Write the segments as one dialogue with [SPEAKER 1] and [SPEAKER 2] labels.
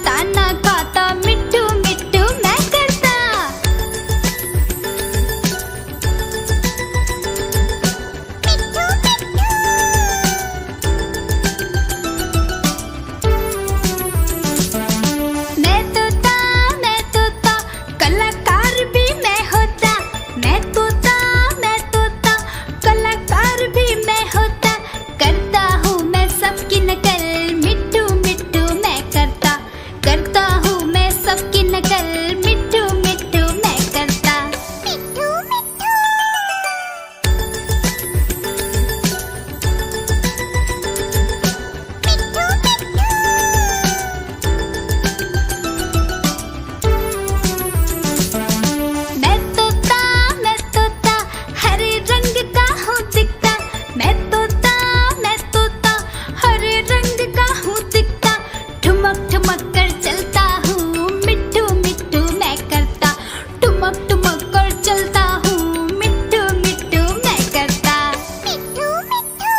[SPEAKER 1] दाना खाता, मिट्टू मिट्टू मैं करता। मिट्टू मिट्टू। मैं तोता कलाकार भी मैं होता। मैं तोता कलाकार भी मैं होता। करता हूँ मैं सबकी नकल, मिट्टू मिट्टू मैं करता। करता हूँ मैं सबकी नकल, मिट्टू मिट्टू मैं करता। मिट्टू मिट्टू। मिट्टू मिट्टू। मैं तोता हरे रंग का हूँ दिखता। मैं तोता हरे रंग का हूँ दिखता। ठुमक ठुमक कर चलता हूँ, मिट्टू मिट्टू मैं करता। ठुमक ठुमक कर चलता हूँ, मिट्टू मिट्टू मैं करता। मिट्टू मिट्टू।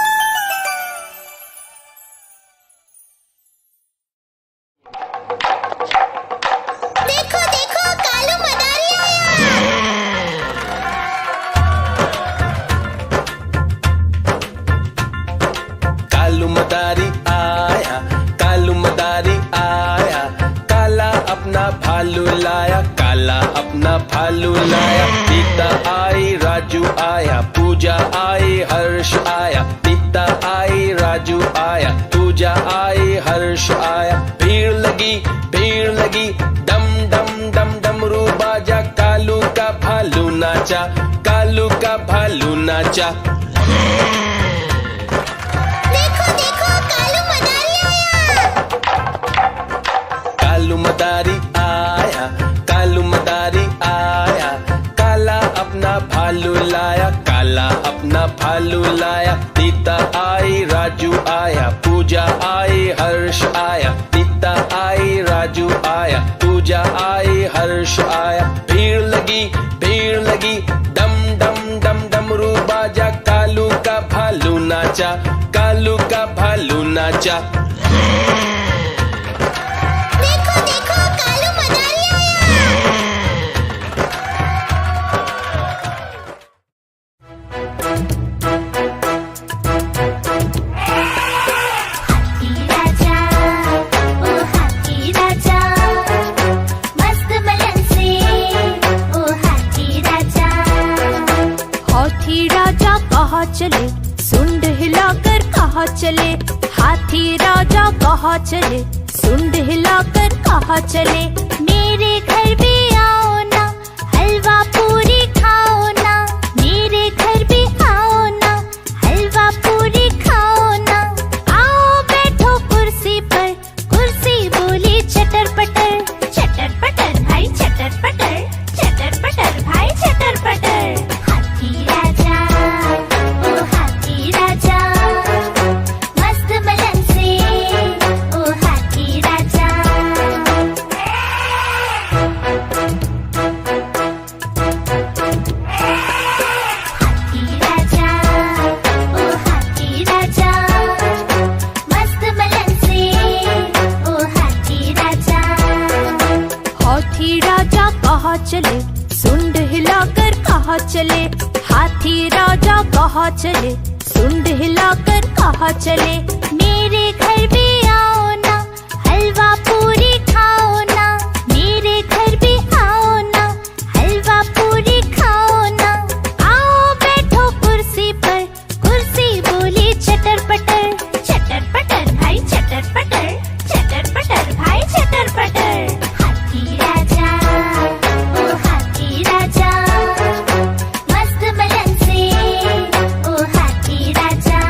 [SPEAKER 1] देखो देखो कालू मदारी आया।
[SPEAKER 2] कालू मदारी आया, कालू मदारी आया। काला अपना भालू लाया, काला अपना भालू लाया। सीता आई, राजू आया, पूजा आई, हर्ष आया। सीता आई, राजू आया, पूजा आई, हर्ष आया। भीड़ लगी डम डम डम डमरू बाजा। कालू का भालू नाचा, कालू का भालू नाचा।
[SPEAKER 1] देखो देखो कालू मदारी आया।
[SPEAKER 2] कालू मदारी आया, कालू मदारी आया। काला अपना भालू लाया, काला अपना भालू लाया। सीता आई, राजू आया, पूजा आई, हर्ष आया। सीता आई, राजू आया, पूजा आई, हर्ष आया। भीड़ लगी डम डम डम डमरू बाजा। कालू का भालू नाचा, कालू का भालू नाचा।
[SPEAKER 1] देखो देखो कालू मदारी आया। हाथी राजा, ओ हाथी राजा, मस्त बलन से, ओ हाथी राजा। हाथी राजा कहाँ चले, सुंड हिलाकर कहाँ चले। हाथी राजा कहाँ चले, सुंड हिलाकर कहाँ चले। मेरे घर भी आओ ना, हलवा पूरी खाओ ना। मेरे घर भी आओ ना, हलवा पूरी खाओ ना। आओ बैठो कुर्सी पर, कुर्सी बोली चटर पटर। चटर पटर भाई चटर पटर, चटर पटर भाई चटर पटर। हाथी राजा, ओ हाथी राजा, मस्त बलन से, ओ हाथी राजा। हाथी राजा, ओ हाथी राजा, मस्त बलन से, ओ हाथी राजा। हाथी राजा कहाँ चले, सुंड हिलाकर कहाँ चले। हाथी राजा कहाँ चले, सुंड हिलाकर कहाँ चले। मेरे घर भी आओ ना, हलवा पूरी खाओ ना। मेरे घर भी आओ ना, हलवा पूरी खाओ ना। आओ बैठो कुर्सी पर, कुर्सी बोली चटर पटर। चटर पटर भाई चटर पटर, चटर पटर भाई चटर पटर। हाथी राजा, ओ हाथी राजा, मस्त बलन से, ओ हाथी राजा।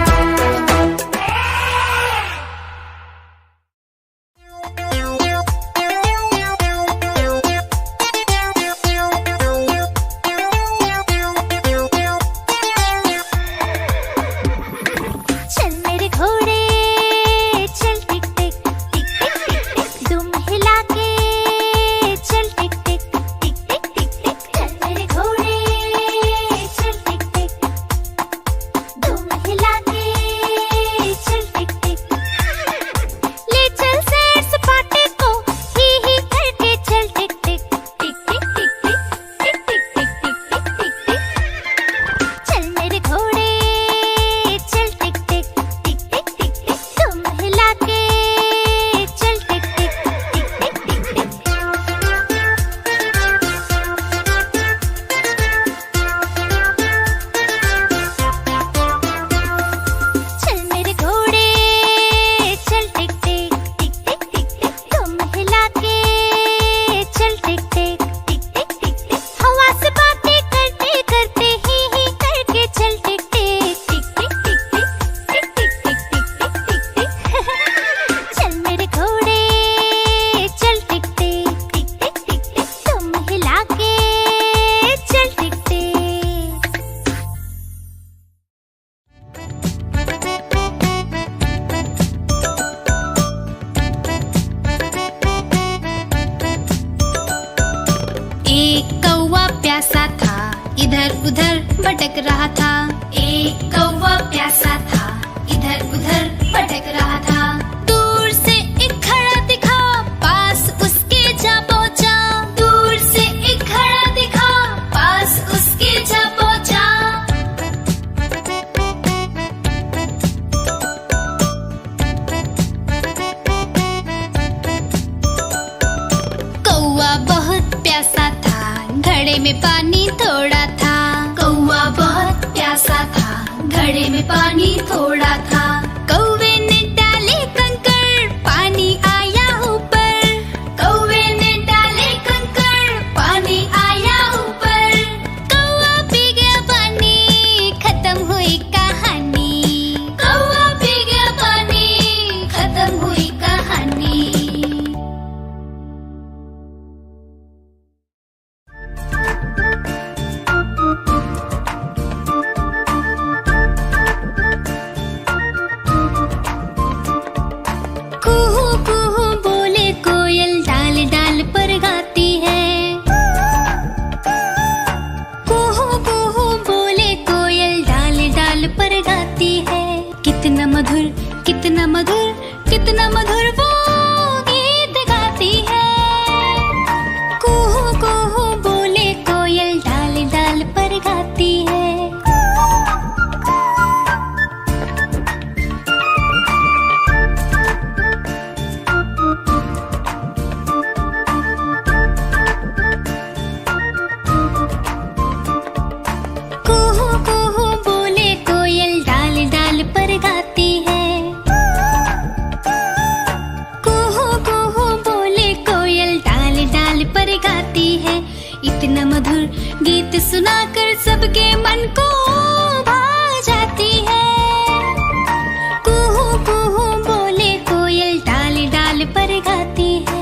[SPEAKER 1] एक कौवा प्यासा था, इधर उधर भटक रहा था। एक कौवा प्यासा था, इधर उधर भटक रहा था। दूर से एक घड़ा दिखा, पास उसके जा पहुंचा। दूर से एक घड़ा दिखा, पास उसके जा पहुंचा। कौवा बहुत प्यासा था, घड़े में पानी थोड़ा था। कौवा बहुत प्यासा था, घड़े में पानी थोड़ा था। कौवे ने डाले कंकड़, पानी आया ऊपर। कौवे ने डाले कंकड़, पानी आया ऊपर। कौवा पी गया पानी, खत्म हुई कहानी। कौवा पी गया पानी, खत्म हुई कहानी। कुहू कुहू बोले कोयल, डाल डाल पर गाती है। कुहू कुहू बोले कोयल, डाल डाल पर गाती है। कितना मधुर, कितना मधुर, कितना मधुर वो गीत गाती है। कुहू कुहू बोले कोयल, डाल डाल पर गाती है। कुहू कुहू बोले कोयल, डाल डाल पर गाती है। कुहू कुहू बोले कोयल, डाल डाल पर गाती है। इतना मधुर गीत सुनाकर सबके मन को भा जाती है। कुहू कुहू बोले कोयल, डाल डाल पर गाती है।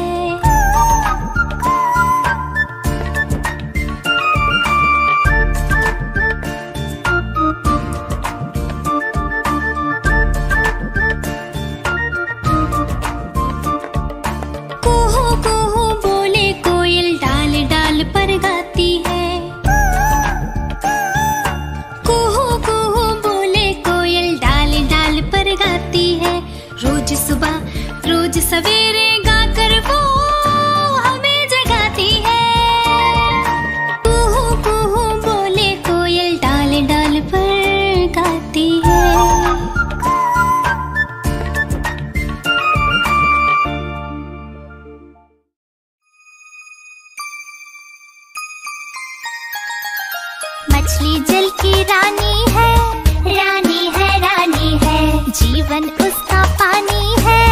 [SPEAKER 1] कुहू कुहू बोले कोयल, डाल डाल पर गाती है। कुहू कुहू बोले कोयल, डाल डाल पर गाती है। रोज सुबह, रोज सवेरे गाकर वो हमें जगाती है। कुहू कुहू बोले कोयल, डाल डाल पर गाती है। मछली जल की रानी है, रानी है, रानी है। जीवन उसका पानी है,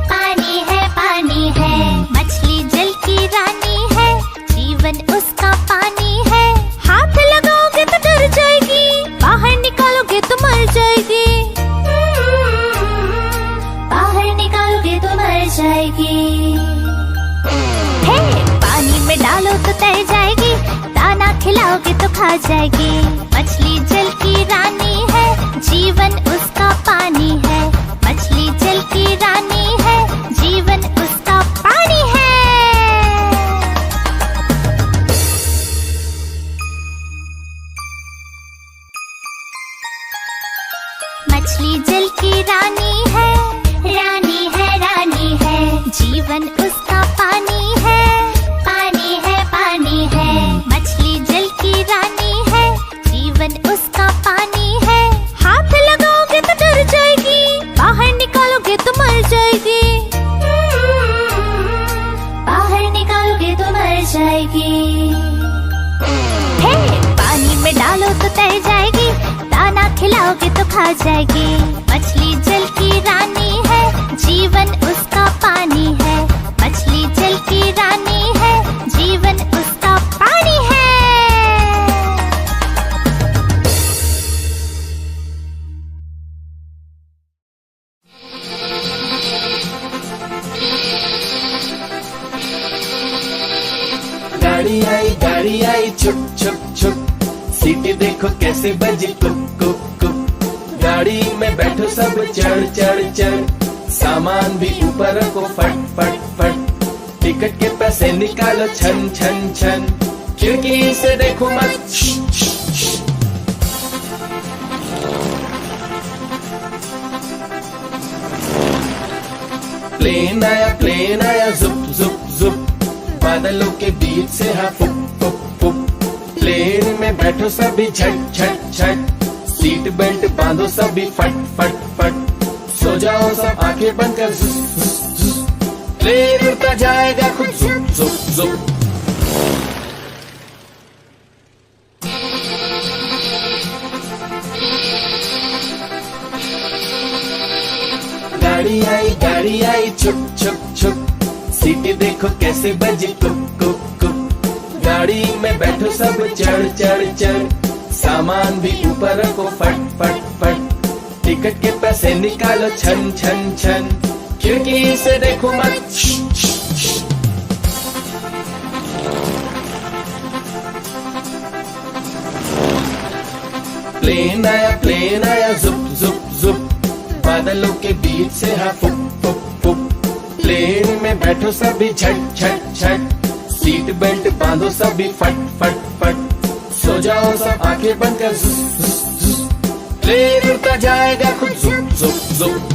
[SPEAKER 1] पानी है, पानी है। मछली जल की रानी है, जीवन उसका पानी है। हाथ लगाओगे तो डर जाएगी, बाहर निकालोगे तो मर जाएगी। बाहर निकालोगे तो मर जाएगी। हे, पानी में डालो तो तैर जाएगी, दाना खिलाओगे तो खा जाएगी। मछली जल की रानी है, जीवन उसका पानी है। मछली जल की रानी है, जीवन उसका पानी है। मछली जल की रानी है, रानी है, रानी है। जीवन उसका पानी है, पानी है, पानी है। मछली जल की रानी है, जीवन उसका पानी है। हाथ लगाओगे तो डर जाएगी, बाहर निकालोगे तो मर जाएगी। बाहर निकालोगे तो मर जाएगी। हे, पानी में डालो तो तैर जाएगी, दाना खिलाओगे तो खा जाएगी। मछली जल की रानी है, जीवन उसका पानी है। मछली जल की रानी है, जीवन उसका पानी है।
[SPEAKER 2] गाड़ी आई छुप छुप छुप, सीटी देखो कैसे बजी कुक कुक कुक। गाड़ी में बैठो सब चढ़ चढ़ चढ़, सामान भी ऊपर रखो फट फट फट। टिकट के पैसे निकालो छन छन छन, खिड़की से देखो मत। प्लेन आया जुप जुप जुप, बादलों के बीच से हाँ फुप फुप फुप। प्लेन में बैठो सभी झट झट झट, सीट बेल्ट बांधो सभी फट फट फट। सो जाओ सब आंखें बंद कर, जुप जुप जुप। प्लेन उड़ता जाएगा खुद जुप जुप जुप। गाड़ी आई छुप छुप छुप, सीटें देखो कैसे बजी कुप कुप कुप। गाड़ी में बैठो सब चढ़ चढ़ चढ़, सामान भी ऊपर रखो फट फट फट। टिकट के पैसे निकालो छन छन छन, खिड़की से देखो मत। प्लेन आया जुप जुप जुप, बादलों के बीच से हाँ फुप फुप फुप। प्लेन में बैठो सभी झट झट झट, सीट बेल्ट बांधो सभी फट फट फट। सो जाओ सब आंखें बंद कर, जुप जुप जुप। प्लेन उड़ता जाएगा खुद जुप जुप जुप।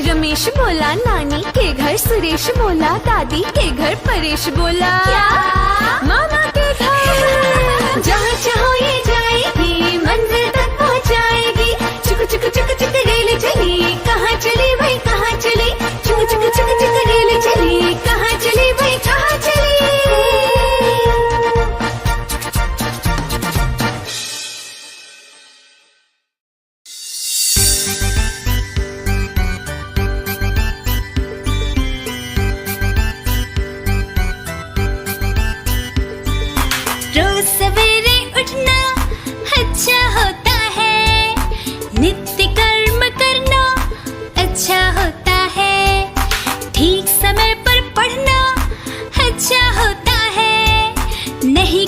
[SPEAKER 3] रमेश बोला नानी के घर, सुरेश बोला दादी के घर, परेश बोला मामा के घर। जहाँ चाहो ये जाएगी, मंजिल तक पहुँचाएगी। चुक चुक चुक चुक रेल चली, कहाँ चली भाई कहाँ चली। चुक चुक चुक चुक रेल चली, कहाँ चली भाई कहाँ चली।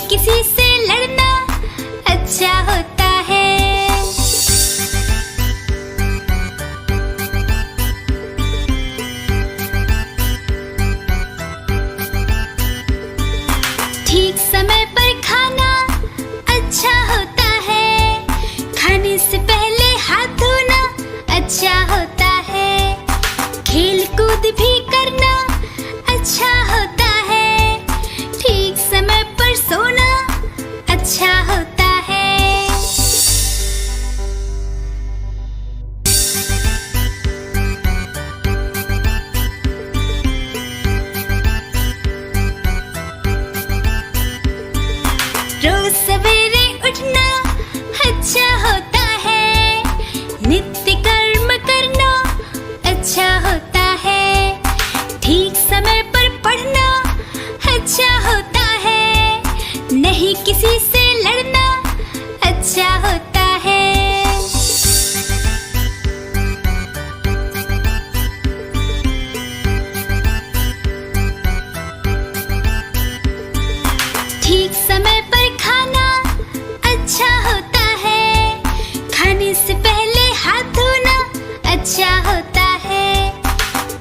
[SPEAKER 3] किसी से लड़ना अच्छा होता है। ठीक समय पर खाना अच्छा होता है। खाने से पहले हाथ धोना अच्छा होता है। खेल कूद भी करना अच्छा होता है। ठीक समय पर सोना अच्छा होता है। रोज सवेरे उठना अच्छा होता है। नित्य कर्म करना अच्छा होता है।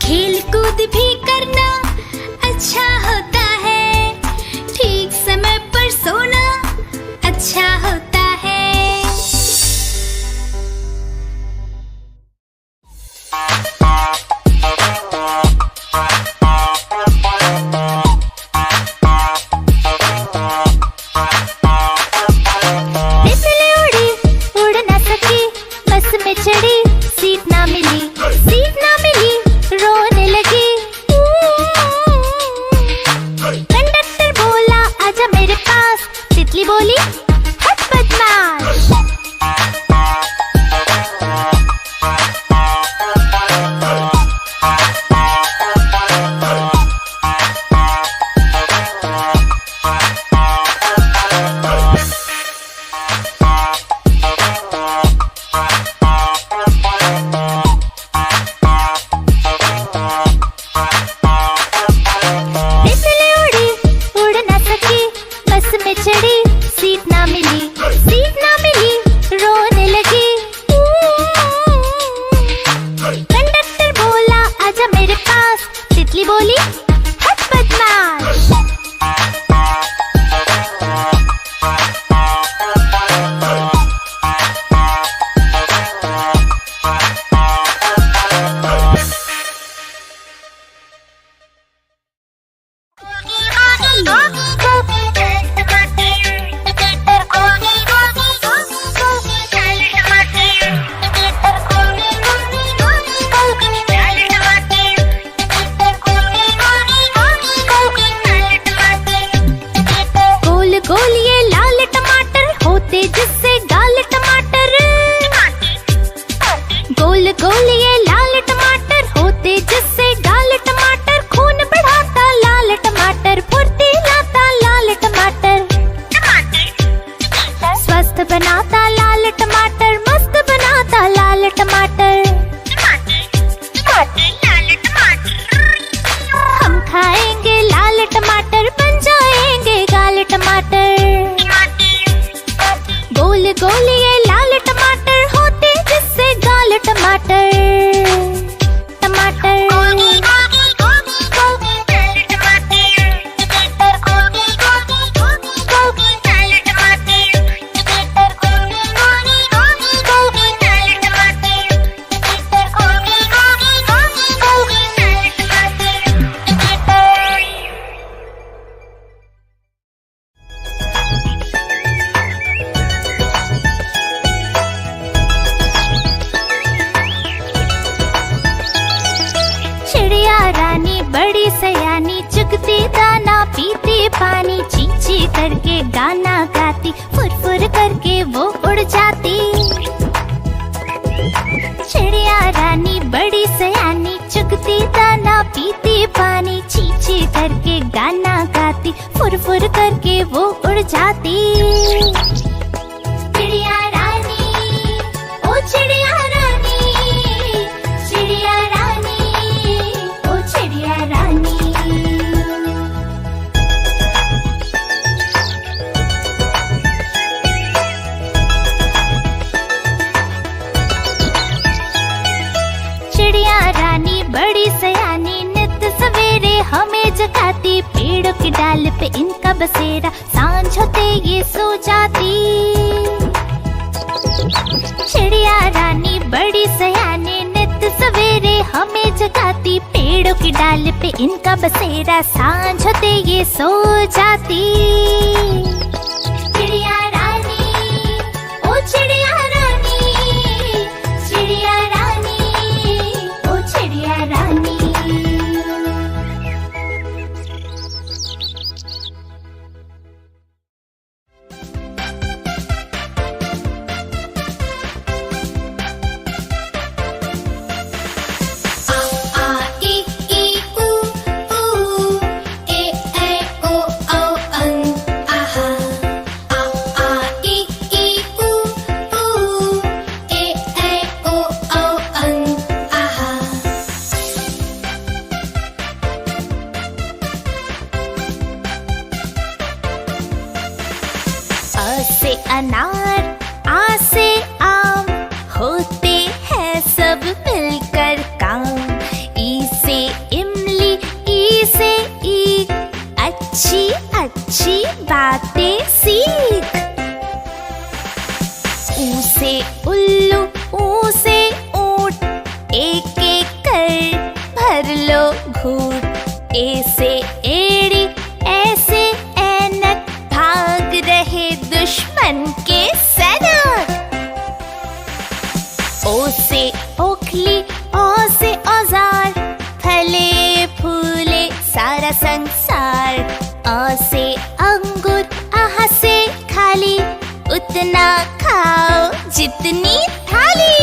[SPEAKER 1] खेल कूद भी करना अच्छा होता है, ठीक समय पर सोना अच्छा होता है। तितली उड़ी उड़ ना सकी, बस में चढ़ी सीट ना मिली, सीट ना मिली रोने लगी। कंडक्टर बोला आजा मेरे पास, तितली बोली हट बदमाश। तितली उड़ी उड़ ना सकी, बस में चढ़ी सीट ना मिली, सीट ना मिली रोने लगी। कंडक्टर बोला आजा मेरे पास, तितली बोली हट बदमाश। गोल गोल ये लाल टमाटर होते जिससे गाल टमाटर, गोल गोल ये लाल टमाटर होते जिससे गाल टमाटर, खून बढ़ाता लाल टमाटर, फुर्ती लाता लाल टमाटर, स्वस्थ बनाता लाल टमाटर, मस्त बनाता लाल टमाटर। हम खाएंगे लाल टमाटर, बन जाएंगे गाल टमाटर। गोल गोल ये लाल टमाटर होते जिससे गाल टमाटर, टमाटर। चिड़िया रानी बड़ी सयानी, चुगती दाना पीती पानी, चींची करके गाना गाती, फुर फुर करके वो उड़ जाती। चिड़िया रानी बड़ी सयानी, चुगती दाना पीती पानी, चींची करके गाना गाती, फुर फुर करके वो उड़ जाती। चिड़िया रानी ओ चिड़िया रानी, चिड़िया रानी ओ चिड़िया रानी। चिड़िया रानी बड़ी सयानी, नित सवेरे हमें जगाती, पेड़ों की डाल पे इनका बसेरा, सांझ होते ये सो जाती। चिड़िया रानी बड़ी सयानी, नित सवेरे हमें जगाती, पेड़ों की डाल पे इनका बसेरा, सांझ होते ये सो जाती। चिड़िया रानी ओ चिड़िया रानी, चिड़िया रानी ओ चिड़िया रानी। से अनार, आ से आम, होते हैं सब मिलकर काम। ई से बातें सीख। ऊ से उल्लू, ऊ से ऊंट, एक एक कर भर लो घूंट। ए से एड़ी, ऐसे ऐनक, भाग रहे दुश्मन के सैनिक। ओ से ओखली, ओ से औजार, फले फूले सारा संसार। अ से अंगूर, आह से खाली, उतना खाओ जितनी थाली।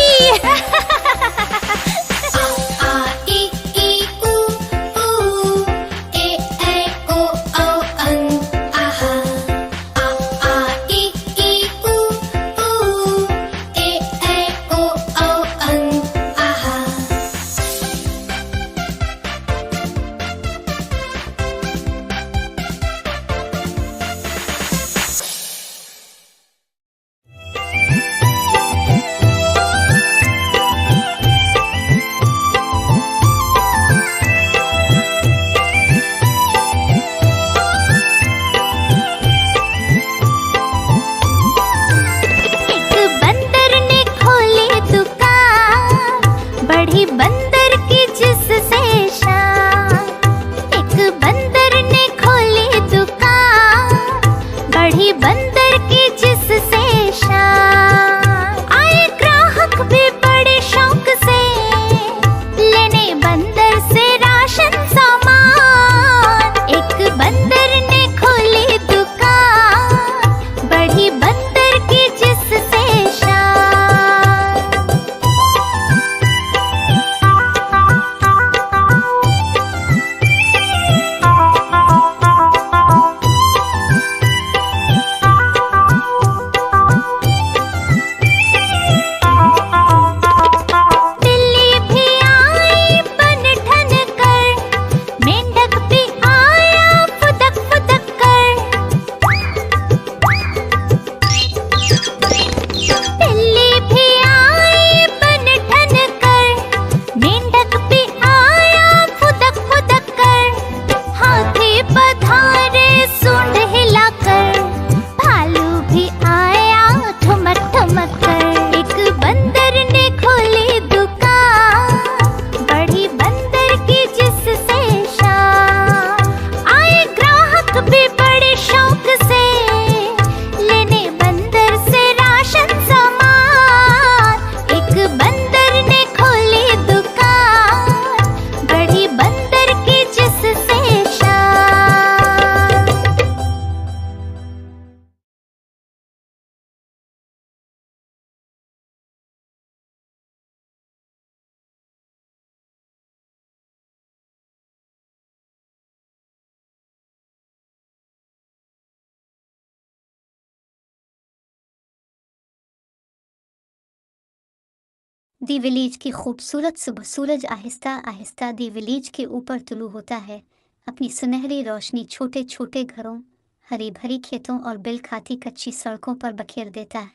[SPEAKER 4] दी विलेज की खूबसूरत सुबह। सूरज आहिस्ता आहिस्ता दी विलेज के ऊपर तुलू होता है, अपनी सुनहरी रोशनी छोटे छोटे घरों, हरी भरी खेतों और बिल खाती कच्ची सड़कों पर बखेर देता है।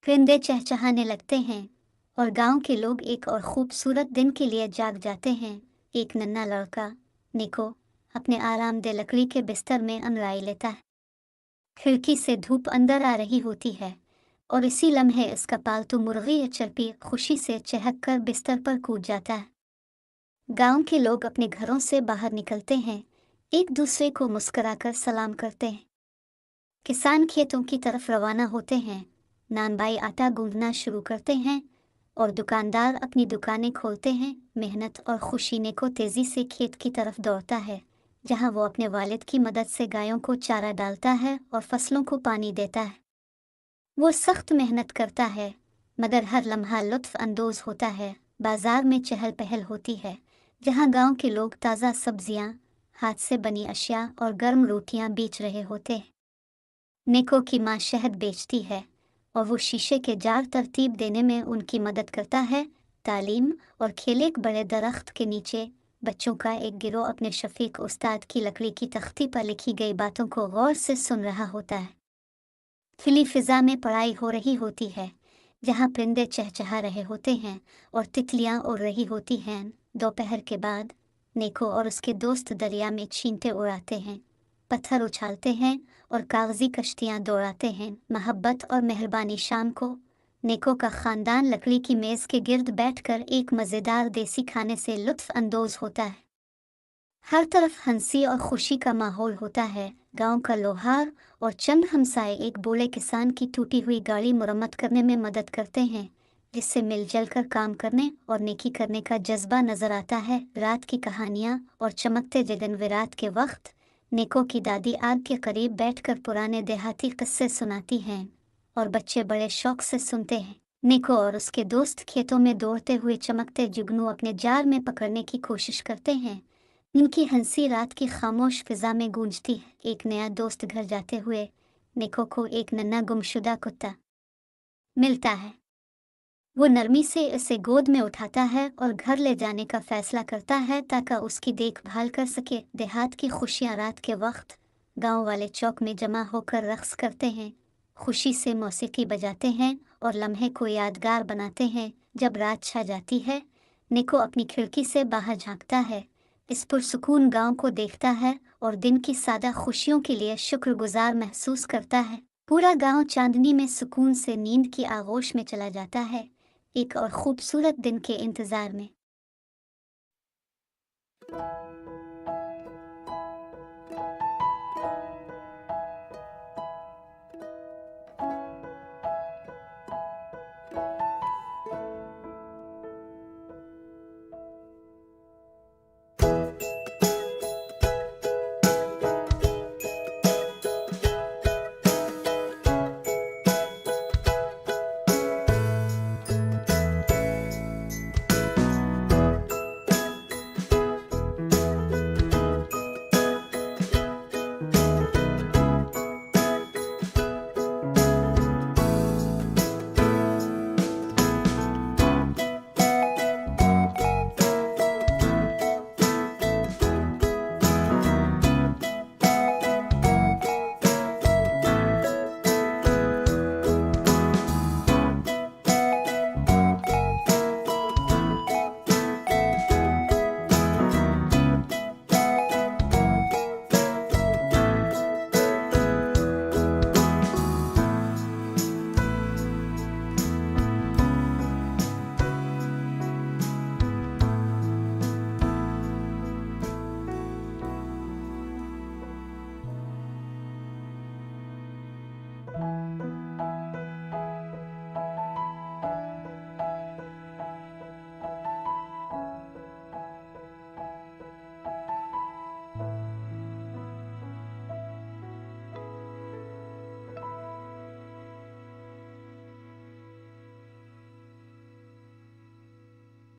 [SPEAKER 4] परिंदे चहचहाने लगते हैं और गांव के लोग एक और खूबसूरत दिन के लिए जाग जाते हैं। एक नन्हा लड़का निको अपने आरामदेह लकड़ी के बिस्तर में अंगड़ाई लेता है। खिड़की से धूप अंदर आ रही होती है और इसी लम्हे इसका पालतू मुर्गी या चरपी खुशी से चहक कर बिस्तर पर कूद जाता है। गांव के लोग अपने घरों से बाहर निकलते हैं, एक दूसरे को मुस्कुराकर सलाम करते हैं। किसान खेतों की तरफ रवाना होते हैं, नानबाई आटा गूंदना शुरू करते हैं और दुकानदार अपनी दुकानें खोलते हैं। मेहनत और खुशी नेको तेज़ी से खेत की तरफ दौड़ता है, जहां वो अपने वालिद की मदद से गायों को चारा डालता है और फसलों को पानी देता है। वो सख्त मेहनत करता है मगर हर लम्हा लुत्फ़ अंदोज़ होता है। बाज़ार में चहल पहल होती है, जहां गांव के लोग ताज़ा सब्जियां, हाथ से बनी अशिया और गर्म रोटियां बेच रहे होते हैं। निको की माँ शहद बेचती है और वो शीशे के जार तरतीब देने में उनकी मदद करता है। तालीम और खेल। एक बड़े दरख्त के नीचे बच्चों का एक गिरोह अपने शफीक उस्ताद की लकड़ी की तख्ती पर लिखी गई बातों को गौर से सुन रहा होता है। खुली फिजा में पढ़ाई हो रही होती है, जहाँ परिंदे चहचहा रहे होते हैं और तितलियाँ उड़ रही होती हैं। दोपहर के बाद नेको और उसके दोस्त दरिया में छींटे उड़ाते हैं। पत्थर उछालते हैं और कागजी कश्तियाँ दौड़ाते हैं। मोहब्बत और मेहरबानी। शाम को निको का खानदान लकड़ी की मेज़ के गिर्द बैठकर एक मज़ेदार देसी खाने से लुत्फ़ अंदोज़ होता है। हर तरफ हंसी और खुशी का माहौल होता है। गांव का लोहार और चंद हमसाए एक बूढ़े किसान की टूटी हुई गाड़ी मुरम्मत करने में मदद करते हैं, जिससे मिलजुल कर काम करने और नेकी करने का जज्बा नजर आता है। रात की कहानियाँ और चमकते जगन। रात के वक्त निको की दादी आग के करीब बैठकर पुराने देहाती किस्से सुनाती हैं और बच्चे बड़े शौक से सुनते हैं। निको और उसके दोस्त खेतों में दौड़ते हुए चमकते जुगनू अपने जाल में पकड़ने की कोशिश करते हैं। इनकी हंसी रात की खामोश फिजा में गूंजती है। एक नया दोस्त घर जाते हुए निको को एक नन्हा गुमशुदा कुत्ता मिलता है। वो नरमी से उसे गोद में उठाता है और घर ले जाने का फैसला करता है ताकि उसकी देखभाल कर सके। देहात की खुशियाँ। रात के वक्त गांव वाले चौक में जमा होकर रक्स करते हैं, खुशी से मौसीकी बजाते हैं और लम्हे को यादगार बनाते हैं। जब रात छा जाती है, निको अपनी खिड़की से बाहर झांकता है, इस पुरसुकून गांव को देखता है और दिन की सादा खुशियों के लिए शुक्रगुजार महसूस करता है। पूरा गांव चांदनी में सुकून से नींद की आगोश में चला जाता है, एक और खूबसूरत दिन के इंतज़ार में।